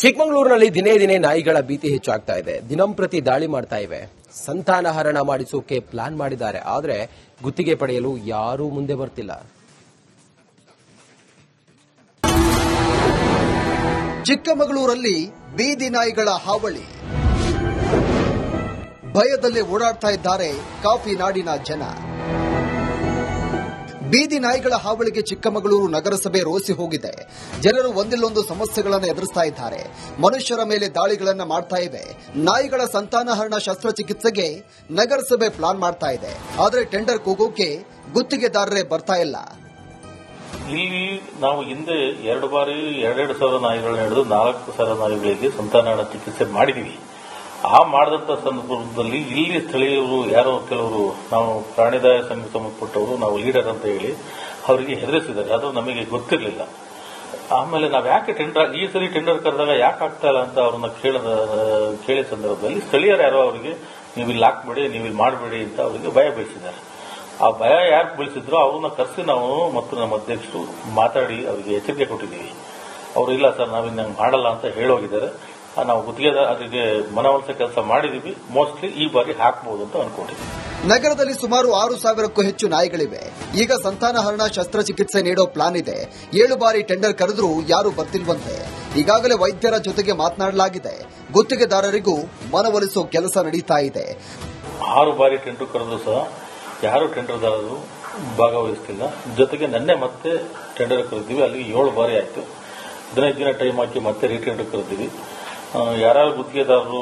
ಚಿಕ್ಕಮಗಳೂರಿನಲ್ಲಿ ದಿನೇ ದಿನೇ ನಾಯಿಗಳ ಭೀತಿ ಹೆಚ್ಚಾಗ್ತಾ ಇದೆ. ದಿನಂಪ್ರತಿ ದಾಳಿ ಮಾಡ್ತಾ ಇವೆ. ಸಂತಾನಹರಣ ಮಾಡಿಸೋಕೆ ಪ್ಲಾನ್ ಮಾಡಿದ್ದಾರೆ. ಆದರೆ ಗುತ್ತಿಗೆ ಪಡೆಯಲು ಯಾರೂ ಮುಂದೆ ಬರ್ತಿಲ್ಲ. ಚಿಕ್ಕಮಗಳೂರಲ್ಲಿ ಬೀದಿ ನಾಯಿಗಳ ಹಾವಳಿ. ಭಯದಲ್ಲೇ ಓಡಾಡ್ತಾ ಇದ್ದಾರೆ ಕಾಫಿ ನಾಡಿನ ಜನ. ಬೀದಿ ನಾಯಿಗಳ ಹಾವಳಿಗೆ ಚಿಕ್ಕಮಗಳೂರು ನಗರಸಭೆ ರೋಸಿ ಹೋಗಿದೆ. ಜನರು ಒಂದಿಲ್ಲೊಂದು ಸಮಸ್ಯೆಗಳನ್ನು ಎದುರಿಸ್ತಾ ಇದ್ದಾರೆ. ಮನುಷ್ಯರ ಮೇಲೆ ದಾಳಿಗಳನ್ನು ಮಾಡ್ತಾ ಇವೆ. ನಾಯಿಗಳ ಸಂತಾನಹರಣ ಶಸ್ತ್ರಚಿಕಿತ್ಸೆಗೆ ನಗರಸಭೆ ಪ್ಲಾನ್ ಮಾಡ್ತಾ ಇದೆ. ಆದರೆ ಟೆಂಡರ್ ಕೂಗೋಕೆ ಗುತ್ತಿಗೆದಾರರೇ ಬರ್ತಾ ಇಲ್ಲ. ಇಲ್ಲಿ ನಾವು ಹಿಂದೆ 2,000 ನಾಯಿಗಳನ್ನ ಹಿಡಿದು 4,000 ನಾಯಿಗಳಿಗೆ ಸಂತಾನಹರಣ ಚಿಕಿತ್ಸೆ ಮಾಡಿದೀವಿ. ಆ ಮಾಡಿದಂತ ಸಂದರ್ಭದಲ್ಲಿ ಇಲ್ಲಿ ಸ್ಥಳೀಯರು ಯಾರೋ ಕೆಲವರು ನಾವು ಪ್ರಾಣಿದಯ ಸಂಘ ಸಂಬಂಧಪಟ್ಟವರು ನಾವು ಲೀಡರ್ ಅಂತ ಹೇಳಿ ಅವರಿಗೆ ಹೆದರಿಸಿದ್ದಾರೆ. ಅದು ನಮಗೆ ಗೊತ್ತಿರಲಿಲ್ಲ. ಆಮೇಲೆ ನಾವು ಯಾಕೆ ಈ ಸರಿ ಟೆಂಡರ್ ಕರೆದಾಗ ಯಾಕೆ ಆಗ್ತಾ ಇಲ್ಲ ಅಂತ ಅವ್ರನ್ನ ಕೇಳಿದ ಸಂದರ್ಭದಲ್ಲಿ ಸ್ಥಳೀಯರು ಯಾರೋ ಅವರಿಗೆ ನೀವು ಇಲ್ಲಿ ಹಾಕ್ಬೇಡಿ, ನೀವು ಇಲ್ಲಿ ಮಾಡಬೇಡಿ ಅಂತ ಅವರಿಗೆ ಭಯ ಬೀಳಿಸಿದ್ದಾರೆ. ಆ ಭಯ ಯಾಕೆ ಬೀಳಿಸಿದ್ರು ಅವ್ರನ್ನ ಕರೆಸಿ ನಾವು ಮತ್ತು ನಮ್ಮ ಅಧ್ಯಕ್ಷರು ಮಾತಾಡಿ ಅವರಿಗೆ ಎಚ್ಚರಿಕೆ ಕೊಟ್ಟಿದ್ದೀವಿ. ಅವರು ಇಲ್ಲ ಸರ್ ನಾವಿನ್ನ ಮಾಡಲ್ಲ ಅಂತ ಹೇಳೋಗಿದ್ದಾರೆ. ನಾವು ಗುತ್ತಿಗೆದಾರರಿಗೆ ಮನವೊಲಿಸೋ ಕೆಲಸ ಮಾಡಿದೀವಿ. ಮೋಸ್ಟ್ಲಿ ಈ ಬಾರಿ ಹಾಕಬಹುದು ಅಂತ ಅನ್ಕೊಂಡಿದ್ದೀವಿ. ನಗರದಲ್ಲಿ ಸುಮಾರು 6,000ಕ್ಕೂ ಹೆಚ್ಚು ನಾಯಿಗಳಿವೆ. ಈಗ ಸಂತಾನಹರಣ ಶಸ್ತ್ರಚಿಕಿತ್ಸೆ ನೀಡೋ ಪ್ಲಾನ್ ಇದೆ. 7 ಬಾರಿ ಟೆಂಡರ್ ಕರೆದ್ರೂ ಯಾರು ಬರ್ತಿಲ್ವಂತೆ. ಈಗಾಗಲೇ ವೈದ್ಯರ ಜೊತೆಗೆ ಮಾತನಾಡಲಾಗಿದೆ. ಗುತ್ತಿಗೆದಾರರಿಗೂ ಮನವೊಲಿಸೋ ಕೆಲಸ ನಡೀತಾ ಇದೆ. 6 ಬಾರಿ ಟೆಂಡರ್ ಕರೆದ್ರು ಸಹ ಯಾರು ಟೆಂಡರ್ದಾರರು ಭಾಗವಹಿಸ್ತಿಲ್ಲ. ಜೊತೆಗೆ ನಿನ್ನೆ ಮತ್ತೆ ಟೆಂಡರ್ ಕರೆದಿವಿ. ಅಲ್ಲಿಗೆ 7 ಬಾರಿ ಆಯ್ತು. 15 ದಿನ ಟೈಮ್ ಹಾಕಿ ಮತ್ತೆ ರೀಟೆಂಡರ್ ಕರೆದಿವಿ. ಯಾರು ಗುತ್ತಿಗೆದಾರರು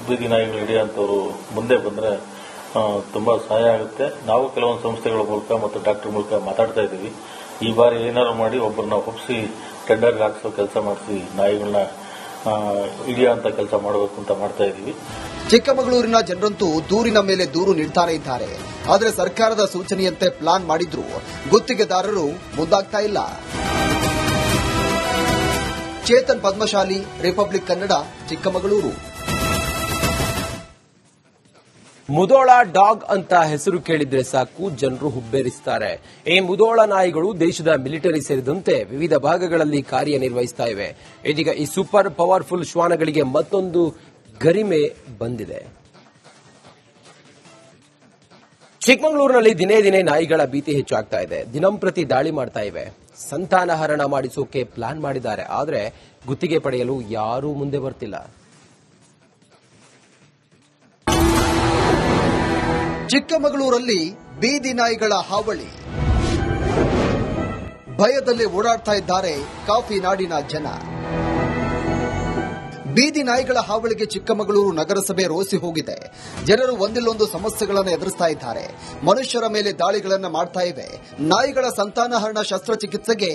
ಬೀದಿ ನಾಯಿಗಳು ಹಿಡಿಯುವಂತವರು ಮುಂದೆ ಬಂದ್ರೆ ತುಂಬಾ ಸಹಾಯ ಆಗುತ್ತೆ. ನಾವು ಕೆಲವೊಂದು ಸಂಸ್ಥೆಗಳ ಮೂಲಕ ಮತ್ತು ಡಾಕ್ಟರ್ ಮೂಲಕ ಮಾತಾಡ್ತಾ ಇದ್ದೀವಿ. ಈ ಬಾರಿ ಏನಾದ್ರು ಮಾಡಿ ಒಬ್ಬರನ್ನ ಒಪ್ಪಿಸಿ ಟೆಂಡರ್ಗೆ ಹಾಕಿಸೋ ಕೆಲಸ ಮಾಡಿಸಿ ನಾಯಿಗಳನ್ನ ಹಿಡಿಯುವಂತ ಕೆಲಸ ಮಾಡಬೇಕು ಅಂತ ಮಾಡ್ತಾ ಇದ್ದೀವಿ. ಚಿಕ್ಕಮಗಳೂರಿನ ಜನರಂತೂ ದೂರಿನ ಮೇಲೆ ದೂರು ನೀಡ್ತಾನೆ ಇದ್ದಾರೆ. ಆದರೆ ಸರ್ಕಾರದ ಸೂಚನೆಯಂತೆ ಪ್ಲಾನ್ ಮಾಡಿದ್ರು ಗುತ್ತಿಗೆದಾರರು ಮುಂದಾಗ್ತಾ ಇಲ್ಲ. ಚೇತನ್ ಪದ್ಮಶಾಲಿ, ರಿಪಬ್ಲಿಕ್ ಕನ್ನಡ, ಚಿಕ್ಕಮಗಳೂರು. ಮುಧೋಳ ಡಾಗ್ ಅಂತ ಹೆಸರು ಕೇಳಿದ್ರೆ ಸಾಕು ಜನರು ಹುಬ್ಬೇರಿಸುತ್ತಾರೆ. ಈ ಮುಧೋಳ ನಾಯಿಗಳು ದೇಶದ ಮಿಲಿಟರಿ ಸೇರಿದಂತೆ ವಿವಿಧ ಭಾಗಗಳಲ್ಲಿ ಕಾರ್ಯನಿರ್ವಹಿಸ್ತಾ ಇವೆ. ಇದೀಗ ಈ ಸೂಪರ್ ಪವರ್ಫುಲ್ ಶ್ವಾನಗಳಿಗೆ ಮತ್ತೊಂದು ಗರಿಮೆ ಬಂದಿದೆ. ಚಿಕ್ಕಮಗಳೂರಿನಲ್ಲಿ ದಿನೇ ದಿನೇ ನಾಯಿಗಳ ಭೀತಿ ಹೆಚ್ಚಾಗ್ತಾ ಇದೆ. ದಿನಂಪ್ರತಿ ದಾಳಿ ಮಾಡ್ತಾ ಇವೆ. ಸಂತಾನಹರಣ ಮಾಡಿಸೋಕೆ ಪ್ಲಾನ್ ಮಾಡಿದ್ದಾರೆ. ಆದರೆ ಗುತ್ತಿಗೆ ಪಡೆಯಲು ಯಾರೂ ಮುಂದೆ ಬರ್ತಿಲ್ಲ. ಚಿಕ್ಕಮಗಳೂರಲ್ಲಿ ಬೀದಿ ನಾಯಿಗಳ ಹಾವಳಿ. ಭಯದಲ್ಲೇ ಓಡಾಡ್ತಾ ಇದ್ದಾರೆ ಕಾಫಿ ನಾಡಿನ ಜನ. ಬೀದಿ ನಾಯಿಗಳ ಹಾವಳಿಗೆ ಚಿಕ್ಕಮಗಳೂರು ನಗರಸಭೆ ರೋಸಿ ಹೋಗಿದೆ. ಜನರು ಒಂದಿಲ್ಲೊಂದು ಸಮಸ್ಯೆಗಳನ್ನು ಎದುರಿಸ್ತಾ ಇದ್ದಾರೆ. ಮನುಷ್ಯರ ಮೇಲೆ ದಾಳಿಗಳನ್ನು ಮಾಡ್ತಾ ಇವೆ. ನಾಯಿಗಳ ಸಂತಾನಹರಣ ಶಸ್ತ್ರಚಿಕಿತ್ಸೆಗೆ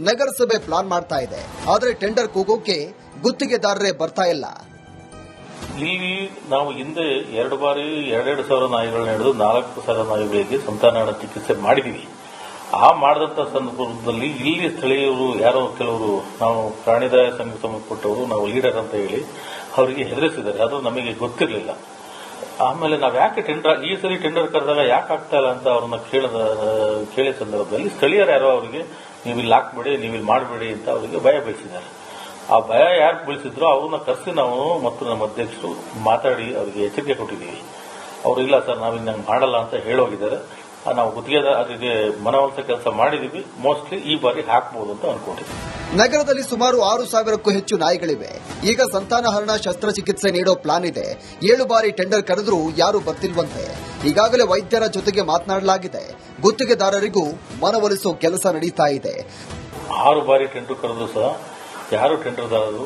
ನಗರಸಭೆ ಪ್ಲಾನ್ ಮಾಡ್ತಾ ಇದೆ. ಆದರೆ ಟೆಂಡರ್ ಕೂಗೋಕೆ ಗುತ್ತಿಗೆದಾರರೇ ಬರ್ತಾ ಇಲ್ಲ. ಇಲ್ಲಿ ನಾವು ಹಿಂದೆ 2,000 ನಾಯಿಗಳನ್ನ ಹಿಡಿದು 4,000 ನಾಯಿಗಳಿಗೆ ಸಂತಾನಹರಣ ಚಿಕಿತ್ಸೆ ಮಾಡಿದೀವಿ. ಆ ಮಾಡಿದಂತ ಸಂದರ್ಭದಲ್ಲಿ ಇಲ್ಲಿ ಸ್ಥಳೀಯರು ಯಾರೋ ಕೆಲವರು ನಾವು ಪ್ರಾಣಿದಯ ಸಂಘ ಸಂಬಂಧಪಟ್ಟವರು ನಾವು ಲೀಡರ್ ಅಂತ ಹೇಳಿ ಅವರಿಗೆ ಹೆದರಿಸಿದ್ದಾರೆ. ಅದು ನಮಗೆ ಗೊತ್ತಿರಲಿಲ್ಲ. ಆಮೇಲೆ ನಾವು ಯಾಕೆ ಈ ಸರಿ ಟೆಂಡರ್ ಕರೆದಾಗ ಯಾಕೆ ಆಗ್ತಾ ಇಲ್ಲ ಅಂತ ಅವ್ರನ್ನ ಕೇಳಿದ ಸಂದರ್ಭದಲ್ಲಿ ಸ್ಥಳೀಯರು ಯಾರೋ ಅವರಿಗೆ ನೀವು ಇಲ್ಲಿ ಹಾಕ್ಬೇಡಿ, ನೀವು ಇಲ್ಲಿ ಮಾಡಬೇಡಿ ಅಂತ ಅವರಿಗೆ ಭಯ ಬೀಳಿಸಿದ್ದಾರೆ. ಆ ಭಯ ಯಾಕೆ ಬೀಳಿಸಿದ್ರು ಅವ್ರನ್ನ ಕರೆಸಿ ನಾವು ಮತ್ತು ನಮ್ಮ ಅಧ್ಯಕ್ಷರು ಮಾತಾಡಿ ಅವರಿಗೆ ಎಚ್ಚರಿಕೆ ಕೊಟ್ಟಿದ್ದೀವಿ. ಅವರು ಇಲ್ಲ ಸರ್ ನಾವಿನ್ನ ಮಾಡಲ್ಲ ಅಂತ ಹೇಳೋಗಿದ್ದಾರೆ. ನಾವು ಗುತ್ತಿಗೆದಾರರಿಗೆ ಮನವೊಲಿಸೋ ಕೆಲಸ ಮಾಡಿದೀವಿ. ಮೋಸ್ಟ್ಲಿ ಈ ಬಾರಿ ಹಾಕಬಹುದು ಅಂತ ಅನ್ಕೊಂಡಿದ್ದೀವಿ. ನಗರದಲ್ಲಿ ಸುಮಾರು 6,000ಕ್ಕೂ ಹೆಚ್ಚು ನಾಯಿಗಳಿವೆ. ಈಗ ಸಂತಾನಹರಣ ಶಸ್ತ್ರಚಿಕಿತ್ಸೆ ನೀಡೋ ಪ್ಲಾನ್ ಇದೆ. 7 ಬಾರಿ ಟೆಂಡರ್ ಕರೆದ್ರೂ ಯಾರು ಬರ್ತಿಲ್ವಂತೆ. ಈಗಾಗಲೇ ವೈದ್ಯರ ಜೊತೆಗೆ ಮಾತನಾಡಲಾಗಿದೆ. ಗುತ್ತಿಗೆದಾರರಿಗೂ ಮನವೊಲಿಸೋ ಕೆಲಸ ನಡೀತಾ ಇದೆ. 6 ಬಾರಿ ಟೆಂಡರ್ ಕರೆದ್ರು ಸಹ ಯಾರು ಟೆಂಡರ್ದಾರರು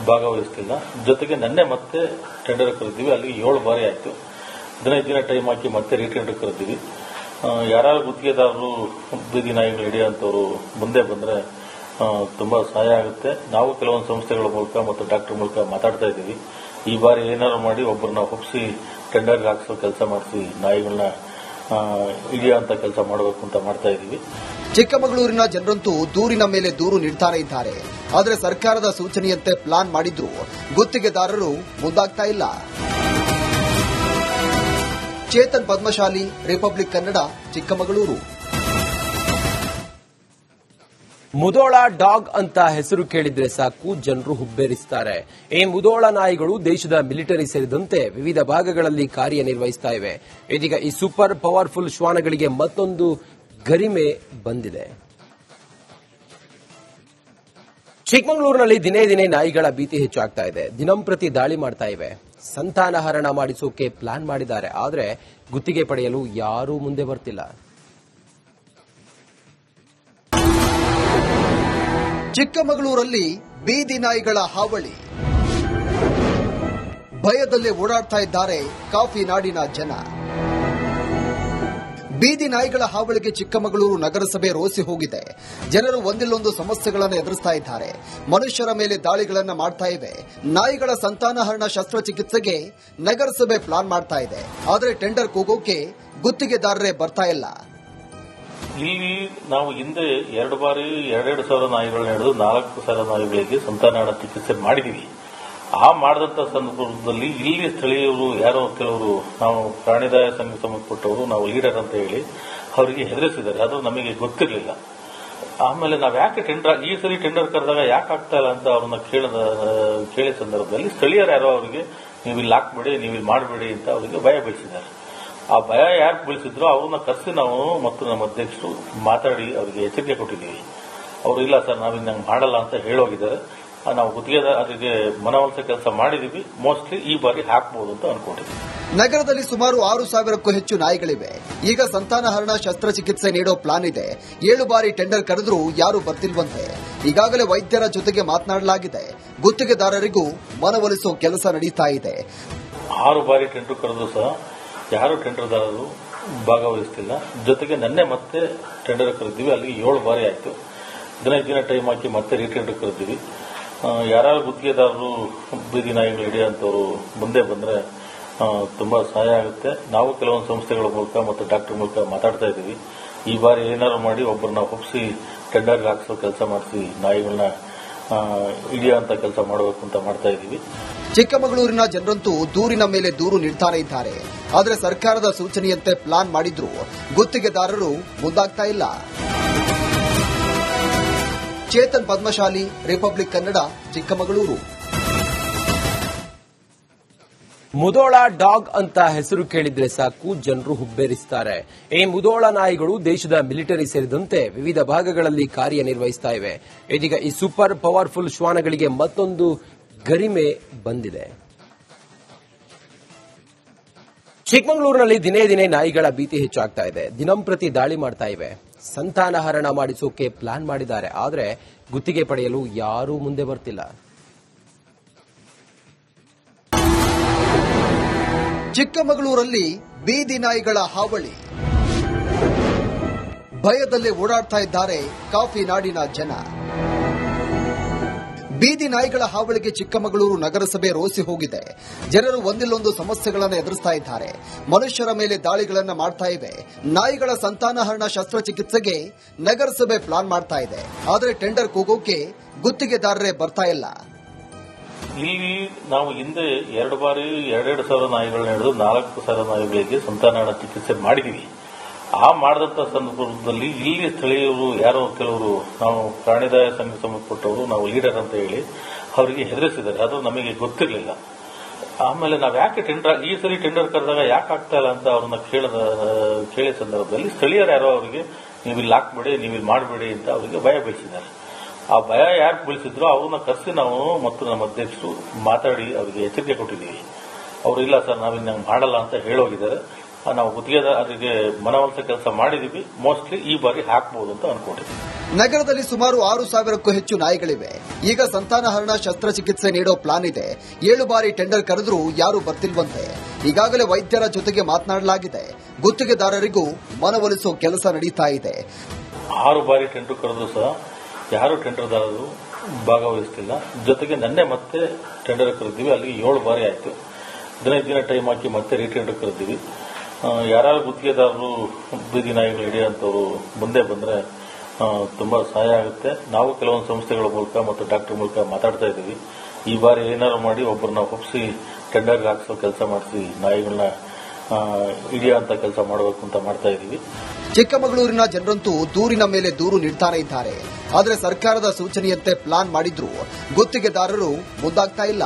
ಭಾಗವಹಿಸ್ತಿಲ್ಲ. ಜೊತೆಗೆ ನಿನ್ನೆ ಮತ್ತೆ ಟೆಂಡರ್ ಕರೆದಿವಿ. ಅಲ್ಲಿಗೆ 7 ಬಾರಿ ಆಯ್ತು. 15 ದಿನ ಟೈಮ್ ಹಾಕಿ ಮತ್ತೆ ರೀಟೆಂಡರ್ ಕರೆದಿವಿ. ಯಾರು ಗುತ್ತಿಗೆದಾರರು ಬೀದಿ ನಾಯಿಗಳು ಹಿಡಿಯುವಂತವರು ಮುಂದೆ ಬಂದ್ರೆ ತುಂಬಾ ಸಹಾಯ ಆಗುತ್ತೆ. ನಾವು ಕೆಲವೊಂದು ಸಂಸ್ಥೆಗಳ ಮೂಲಕ ಮತ್ತು ಡಾಕ್ಟರ್ ಮೂಲಕ ಮಾತಾಡ್ತಾ ಇದ್ದೀವಿ. ಈ ಬಾರಿ ಏನಾದ್ರು ಮಾಡಿ ಒಬ್ಬರನ್ನ ಒಪ್ಪಿಸಿ ಟೆಂಡರ್ಗೆ ಹಾಕಿಸೋ ಕೆಲಸ ಮಾಡಿಸಿ ನಾಯಿಗಳನ್ನ ಹಿಡಿಯುವಂತ ಕೆಲಸ ಮಾಡಬೇಕು ಅಂತ ಮಾಡ್ತಾ ಇದ್ದೀವಿ. ಚಿಕ್ಕಮಗಳೂರಿನ ಜನರಂತೂ ದೂರಿನ ಮೇಲೆ ದೂರು ನೀಡ್ತಾನೆ ಇದ್ದಾರೆ. ಆದರೆ ಸರ್ಕಾರದ ಸೂಚನೆಯಂತೆ ಪ್ಲಾನ್ ಮಾಡಿದ್ರು ಗುತ್ತಿಗೆದಾರರು ಮುಂದಾಗ್ತಾ ಇಲ್ಲ. ಚೇತನ್ ಪದ್ಮಶಾಲಿ, ರಿಪಬ್ಲಿಕ್ ಕನ್ನಡ, ಚಿಕ್ಕಮಗಳೂರು. ಮುದೋಳ ಡಾಗ್ ಅಂತ ಹೆಸರು ಕೇಳಿದ್ರೆ ಸಾಕು ಜನರು ಹುಬ್ಬೇರಿಸ್ತಾರೆ. ಈ ಮುದೋಳ ನಾಯಿಗಳು ದೇಶದ ಮಿಲಿಟರಿ ಸೇರಿದಂತೆ ವಿವಿಧ ಭಾಗಗಳಲ್ಲಿ ಕಾರ್ಯನಿರ್ವಹಿಸ್ತಾ ಇವೆ. ಇದೀಗ ಈ ಸೂಪರ್ ಪವರ್ಫುಲ್ ಶ್ವಾನಗಳಿಗೆ ಮತ್ತೊಂದು ಗರಿಮೆ ಬಂದಿದೆ. ಚಿಕ್ಕಮಗಳೂರಿನಲ್ಲಿ ದಿನೇ ದಿನೇ ನಾಯಿಗಳ ಭೀತಿ ಹೆಚ್ಚಾಗ್ತಾ ಇದೆ. ದಿನಂಪ್ರತಿ ದಾಳಿ ಮಾಡ್ತಾ ಇವೆ. ಸಂತಾನಹರಣ ಮಾಡಿಸೋಕೆ ಪ್ಲಾನ್ ಮಾಡಿದ್ದಾರೆ. ಆದರೆ ಗುತ್ತಿಗೆ ಪಡೆಯಲು ಯಾರೂ ಮುಂದೆ ಬರ್ತಿಲ್ಲ. ಚಿಕ್ಕಮಗಳೂರಲ್ಲಿ ಬೀದಿ ನಾಯಿಗಳ ಹಾವಳಿ. ಭಯದಲ್ಲೇ ಓಡಾಡ್ತಾ ಇದ್ದಾರೆ ಕಾಫಿ ನಾಡಿನ ಜನ. ಬೀದಿ ನಾಯಿಗಳ ಹಾವಳಿಗೆ ಚಿಕ್ಕಮಗಳೂರು ನಗರಸಭೆ ರೋಸಿ ಹೋಗಿದೆ. ಜನರು ಒಂದಿಲ್ಲೊಂದು ಸಮಸ್ಯೆಗಳನ್ನು ಎದುರಿಸ್ತಾ ಇದ್ದಾರೆ. ಮನುಷ್ಯರ ಮೇಲೆ ದಾಳಿಗಳನ್ನು ಮಾಡ್ತಾ ಇವೆ. ನಾಯಿಗಳ ಸಂತಾನಹರಣ ಶಸ್ತ್ರಚಿಕಿತ್ಸೆಗೆ ನಗರಸಭೆ ಪ್ಲಾನ್ ಮಾಡ್ತಾ ಇದೆ. ಆದರೆ ಟೆಂಡರ್ ಕೂಗೋಕೆ ಗುತ್ತಿಗೆದಾರರೇ ಬರ್ತಾ ಇಲ್ಲ. ಇಲ್ಲಿ ನಾವು ಹಿಂದೆ ಎರಡು ನಾಯಿಗಳನ್ನ ಹಿಡಿದು 4,000 ನಾಯಿಗಳಿಗೆ ಸಂತಾನಹರಣ ಚಿಕಿತ್ಸೆ ಮಾಡಿದೀವಿ. ಆ ಮಾಡಿದಂತ ಸಂದರ್ಭದಲ್ಲಿ ಇಲ್ಲಿ ಸ್ಥಳೀಯರು ಯಾರೋ ಕೆಲವರು ನಾವು ಪ್ರಾಣಿದಯ ಸಂಘ ಸಂಬಂಧಪಟ್ಟವರು ನಾವು ಲೀಡರ್ ಅಂತ ಹೇಳಿ ಅವರಿಗೆ ಹೆದರಿಸಿದ್ದಾರೆ. ಅದು ನಮಗೆ ಗೊತ್ತಿರಲಿಲ್ಲ. ಆಮೇಲೆ ನಾವು ಯಾಕೆ ಈ ಸರಿ ಟೆಂಡರ್ ಕರೆದಾಗ ಯಾಕೆ ಆಗ್ತಾ ಇಲ್ಲ ಅಂತ ಅವ್ರನ್ನ ಕೇಳಿದ ಸಂದರ್ಭದಲ್ಲಿ ಸ್ಥಳೀಯರು ಯಾರೋ ಅವರಿಗೆ ನೀವು ಇಲ್ಲಿ ಹಾಕ್ಬೇಡಿ, ನೀವು ಇಲ್ಲಿ ಮಾಡಬೇಡಿ ಅಂತ ಅವರಿಗೆ ಭಯ ಬೀಳಿಸಿದ್ದಾರೆ. ಆ ಭಯ ಯಾರು ಬೀಳಿಸಿದ್ರು ಅವ್ರನ್ನ ಕರೆಸಿ ನಾವು ಮತ್ತು ನಮ್ಮ ಅಧ್ಯಕ್ಷರು ಮಾತಾಡಿ ಅವರಿಗೆ ಎಚ್ಚರಿಕೆ ಕೊಟ್ಟಿದ್ದೀವಿ. ಅವರು ಇಲ್ಲ ಸರ್ ನಾವಿಂದ ನಂಗೆ ಮಾಡಲ್ಲ ಅಂತ ಹೇಳೋಗಿದ್ದಾರೆ. ನಾವು ಗುತ್ತಿಗೆದಾರರಿಗೆ ಮನವೊಲಿಸೋ ಕೆಲಸ ಮಾಡಿದೀವಿ. ಮೋಸ್ಟ್ಲಿ ಈ ಬಾರಿ ಹಾಕಬಹುದು ಅಂತ ಅನ್ಕೊಂಡಿದ್ದೀವಿ. ನಗರದಲ್ಲಿ ಸುಮಾರು 6,000ಕ್ಕೂ ಹೆಚ್ಚು ನಾಯಿಗಳಿವೆ. ಈಗ ಸಂತಾನಹರಣ ಶಸ್ತ್ರಚಿಕಿತ್ಸೆ ನೀಡೋ ಪ್ಲಾನ್ ಇದೆ. 7 ಬಾರಿ ಟೆಂಡರ್ ಕರೆದ್ರೂ ಯಾರು ಬರ್ತಿಲ್ವಂತೆ. ಈಗಾಗಲೇ ವೈದ್ಯರ ಜೊತೆಗೆ ಮಾತನಾಡಲಾಗಿದೆ. ಗುತ್ತಿಗೆದಾರರಿಗೂ ಮನವೊಲಿಸೋ ಕೆಲಸ ನಡೀತಾ ಇದೆ. 6 ಬಾರಿ ಟೆಂಡರ್ ಕರೆದ್ರು ಸಹ ಯಾರು ಟೆಂಡರ್ದಾರರು ಭಾಗವಹಿಸ್ತಿಲ್ಲ. ಜೊತೆಗೆ ನನ್ನೆ ಮತ್ತೆ ಟೆಂಡರ್ ಕರೆದಿವಿ. ಅಲ್ಲಿಗೆ 7 ಬಾರಿ ಆಯ್ತು. 15 ದಿನ ಟೈಮ್ ಹಾಕಿ ಮತ್ತೆ ರೀಟೆಂಡರ್ ಕರೆದಿವಿ. ಯಾರು ಗುತ್ತಿಗೆದಾರರು ಬೀದಿ ನಾಯಿಗಳು ಹಿಡಿಯುವಂತವರು ಮುಂದೆ ಬಂದ್ರೆ ತುಂಬಾ ಸಹಾಯ ಆಗುತ್ತೆ. ನಾವು ಕೆಲವೊಂದು ಸಂಸ್ಥೆಗಳ ಮೂಲಕ ಮತ್ತು ಡಾಕ್ಟರ್ ಮೂಲಕ ಮಾತಾಡ್ತಾ ಇದ್ದೀವಿ. ಈ ಬಾರಿ ಏನಾದ್ರು ಮಾಡಿ ಒಬ್ಬರನ್ನ ಒಪ್ಪಿಸಿ ಟೆಂಡರ್ಗೆ ಹಾಕಿಸೋ ಕೆಲಸ ಮಾಡಿಸಿ ನಾಯಿಗಳನ್ನ ಹಿಡಿಯುವಂತ ಕೆಲಸ ಮಾಡಬೇಕು ಅಂತ ಮಾಡ್ತಾ ಇದ್ದೀವಿ. ಚಿಕ್ಕಮಗಳೂರಿನ ಜನರಂತೂ ದೂರಿನ ಮೇಲೆ ದೂರು ನೀಡ್ತಾನೆ ಇದ್ದಾರೆ. ಆದರೆ ಸರ್ಕಾರದ ಸೂಚನೆಯಂತೆ ಪ್ಲಾನ್ ಮಾಡಿದ್ರು ಗುತ್ತಿಗೆದಾರರು ಮುಂದಾಗ್ತಾ ಇಲ್ಲ. ಚೇತನ್ ಪದ್ಮಶಾಲಿ, ರಿಪಬ್ಲಿಕ್ ಕನ್ನಡ, ಚಿಕ್ಕಮಗಳೂರು. ಮುದೋಳ ಡಾಗ್ ಅಂತ ಹೆಸರು ಕೇಳಿದ್ರೆ ಸಾಕು ಜನರು ಹುಬ್ಬೇರಿಸ್ತಾರೆ. ಈ ಮುದೋಳ ನಾಯಿಗಳು ದೇಶದ ಮಿಲಿಟರಿ ಸೇರಿದಂತೆ ವಿವಿಧ ಭಾಗಗಳಲ್ಲಿ ಕಾರ್ಯನಿರ್ವಹಿಸ್ತಾ ಇವೆ. ಇದೀಗ ಈ ಸೂಪರ್ ಪವರ್ಫುಲ್ ಶ್ವಾನಗಳಿಗೆ ಮತ್ತೊಂದು ಗರಿಮೆ ಬಂದಿದೆ. ಚಿಕ್ಕಮಗಳೂರಿನಲ್ಲಿ ದಿನೇ ದಿನೇ ನಾಯಿಗಳ ಭೀತಿ ಹೆಚ್ಚಾಗ್ತಾ ಇದೆ. ದಿನಂಪ್ರತಿ ದಾಳಿ ಮಾಡ್ತಾ ಇವೆ. ಸಂತಾನಹರಣ ಮಾಡಿಸೋಕೆ ಪ್ಲಾನ್ ಮಾಡಿದ್ದಾರೆ. ಆದರೆ ಗುತ್ತಿಗೆ ಪಡೆಯಲು ಯಾರೂ ಮುಂದೆ ಬರ್ತಿಲ್ಲ. ಚಿಕ್ಕಮಗಳೂರಲ್ಲಿ ಬೀದಿ ನಾಯಿಗಳ ಹಾವಳಿ. ಭಯದಲ್ಲೇ ಓಡಾಡ್ತಾ ಇದ್ದಾರೆ ಕಾಫಿ ನಾಡಿನ ಜನ. ಬೀದಿ ನಾಯಿಗಳ ಹಾವಳಿಗೆ ಚಿಕ್ಕಮಗಳೂರು ನಗರಸಭೆ ರೋಸಿ ಹೋಗಿದೆ. ಜನರು ಒಂದಿಲ್ಲೊಂದು ಸಮಸ್ಯೆಗಳನ್ನು ಎದುರಿಸ್ತಾ ಇದ್ದಾರೆ. ಮನುಷ್ಯರ ಮೇಲೆ ದಾಳಿಗಳನ್ನು ಮಾಡ್ತಾ ಇವೆ. ನಾಯಿಗಳ ಸಂತಾನಹರಣ ಶಸ್ತ್ರಚಿಕಿತ್ಸೆಗೆ ನಗರಸಭೆ ಪ್ಲಾನ್ ಮಾಡ್ತಾ ಇದೆ. ಆದರೆ ಟೆಂಡರ್ ಕೂಗೋಕೆ ಗುತ್ತಿಗೆದಾರರೇ ಬರ್ತಾ ಇಲ್ಲ. ಇಲ್ಲಿ ನಾವು ಹಿಂದೆ 2,000 ನಾಯಿಗಳನ್ನ ಹಿಡಿದು 4,000 ನಾಯಿಗಳಿಗೆ ಸಂತಾನಹರಣ ಚಿಕಿತ್ಸೆ ಮಾಡಿದೀವಿ. ಆ ಮಾಡಿದಂತ ಸಂದರ್ಭದಲ್ಲಿ ಇಲ್ಲಿ ಸ್ಥಳೀಯರು ಯಾರೋ ಕೆಲವರು ನಾವು ಪ್ರಾಣಿದಯ ಸಂಘ ಸಂಬಂಧಪಟ್ಟವರು ನಾವು ಲೀಡರ್ ಅಂತ ಹೇಳಿ ಅವರಿಗೆ ಹೆದರಿಸಿದ್ದಾರೆ. ಅದು ನಮಗೆ ಗೊತ್ತಿರಲಿಲ್ಲ. ಆಮೇಲೆ ನಾವು ಯಾಕೆ ಈ ಸರಿ ಟೆಂಡರ್ ಕರೆದಾಗ ಯಾಕೆ ಆಗ್ತಾ ಇಲ್ಲ ಅಂತ ಅವ್ರನ್ನ ಕೇಳಿದ ಸಂದರ್ಭದಲ್ಲಿ ಸ್ಥಳೀಯರು ಯಾರೋ ಅವರಿಗೆ ನೀವು ಇಲ್ಲಿ ಹಾಕ್ಬೇಡಿ, ನೀವು ಇಲ್ಲಿ ಮಾಡಬೇಡಿ ಅಂತ ಅವರಿಗೆ ಭಯ ಬೀಳಿಸಿದ್ದಾರೆ. ಆ ಭಯ ಯಾರು ಬೀಳಿಸಿದ್ರು ಅವ್ರನ್ನ ಕರೆಸಿ ನಾವು ಮತ್ತು ನಮ್ಮ ಅಧ್ಯಕ್ಷರು ಮಾತಾಡಿ ಅವರಿಗೆ ಎಚ್ಚರಿಕೆ ಕೊಟ್ಟಿದ್ದೀವಿ. ಅವರು ಇಲ್ಲ ಸರ್ ನಾವಿಂದ ನಂಗೆ ಮಾಡಲ್ಲ ಅಂತ ಹೇಳೋಗಿದ್ದಾರೆ. ನಾವು ಗುತ್ತಿಗೆದಾರರಿಗೆ ಮನವೊಲಿಸೋ ಕೆಲಸ ಮಾಡಿದೀವಿ. ಮೋಸ್ಟ್ಲಿ ಈ ಬಾರಿ ಹಾಕಬಹುದು ಅಂತ ಅನ್ಕೊಂಡಿದ್ದೀವಿ. ನಗರದಲ್ಲಿ ಸುಮಾರು 6,000ಕ್ಕೂ ಹೆಚ್ಚು ನಾಯಿಗಳಿವೆ. ಈಗ ಸಂತಾನಹರಣ ಶಸ್ತ್ರಚಿಕಿತ್ಸೆ ನೀಡೋ ಪ್ಲಾನ್ ಇದೆ. 7 ಬಾರಿ ಟೆಂಡರ್ ಕರೆದ್ರೂ ಯಾರು ಬರ್ತಿಲ್ವಂತೆ. ಈಗಾಗಲೇ ವೈದ್ಯರ ಜೊತೆಗೆ ಮಾತನಾಡಲಾಗಿದೆ. ಗುತ್ತಿಗೆದಾರರಿಗೂ ಮನವೊಲಿಸೋ ಕೆಲಸ ನಡೀತಾ ಇದೆ. 6 ಬಾರಿ ಟೆಂಡರ್ ಕರೆದ್ರು ಸಹ ಯಾರು ಟೆಂಡರ್ದಾರರು ಭಾಗವಹಿಸ್ತಿಲ್ಲ. ಜೊತೆಗೆ ನನ್ನೆ ಮತ್ತೆ ಟೆಂಡರ್ ಕರೆದಿವಿ. ಅಲ್ಲಿಗೆ 7 ಬಾರಿ ಆಯ್ತು. 15 ದಿನ ಟೈಮ್ ಹಾಕಿ ಮತ್ತೆ ರೀಟೆಂಡರ್ ಕರೆದಿವಿ. ಯಾರು ಗುತ್ತಿಗೆದಾರರು ಬೀದಿ ನಾಯಿಗಳು ಹಿಡಿಯುವಂತವರು ಮುಂದೆ ಬಂದ್ರೆ ತುಂಬಾ ಸಹಾಯ ಆಗುತ್ತೆ. ನಾವು ಕೆಲವೊಂದು ಸಂಸ್ಥೆಗಳ ಮೂಲಕ ಮತ್ತು ಡಾಕ್ಟರ್ ಮೂಲಕ ಮಾತಾಡ್ತಾ ಇದ್ದೀವಿ. ಈ ಬಾರಿ ಏನಾದ್ರು ಮಾಡಿ ಒಬ್ಬರನ್ನ ಒಪ್ಪಿಸಿ ಟೆಂಡರ್ಗೆ ಹಾಕಿಸೋ ಕೆಲಸ ಮಾಡಿಸಿ ನಾಯಿಗಳನ್ನ ಹಿಡಿಯುವಂತ ಕೆಲಸ ಮಾಡಬೇಕು ಅಂತ ಮಾಡ್ತಾ ಇದ್ದೀವಿ. ಚಿಕ್ಕಮಗಳೂರಿನ ಜನರಂತೂ ದೂರಿನ ಮೇಲೆ ದೂರು ನೀಡ್ತಾನೆ ಇದ್ದಾರೆ. ಆದರೆ ಸರ್ಕಾರದ ಸೂಚನೆಯಂತೆ ಪ್ಲಾನ್ ಮಾಡಿದ್ರೂ ಗುತ್ತಿಗೆದಾರರು ಮುಂದಾಗ್ತಾ ಇಲ್ಲ.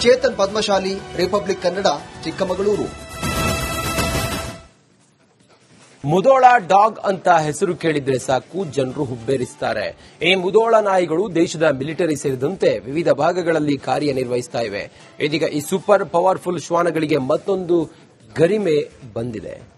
ಚೇತನ್ ಪದ್ಮಶಾಲಿ, ರಿಪಬ್ಲಿಕ್ ಕನ್ನಡ, ಚಿಕ್ಕಮಗಳೂರು. ಮುಧೋಳ ಡಾಗ್ ಅಂತ ಹೆಸರು ಕೇಳಿದ್ರೆ ಸಾಕು ಜನರು ಹುಬ್ಬೇರಿಸುತ್ತಾರೆ. ಈ ಮುಧೋಳ ನಾಯಿಗಳು ದೇಶದ ಮಿಲಿಟರಿ ಸೇರಿದಂತೆ ವಿವಿಧ ಭಾಗಗಳಲ್ಲಿ ಕಾರ್ಯನಿರ್ವಹಿಸ್ತಾ ಇವೆ. ಇದೀಗ ಈ ಸೂಪರ್ ಪವರ್ಫುಲ್ ಶ್ವಾನಗಳಿಗೆ ಮತ್ತೊಂದು ಗರಿಮೆ ಬಂದಿದೆ.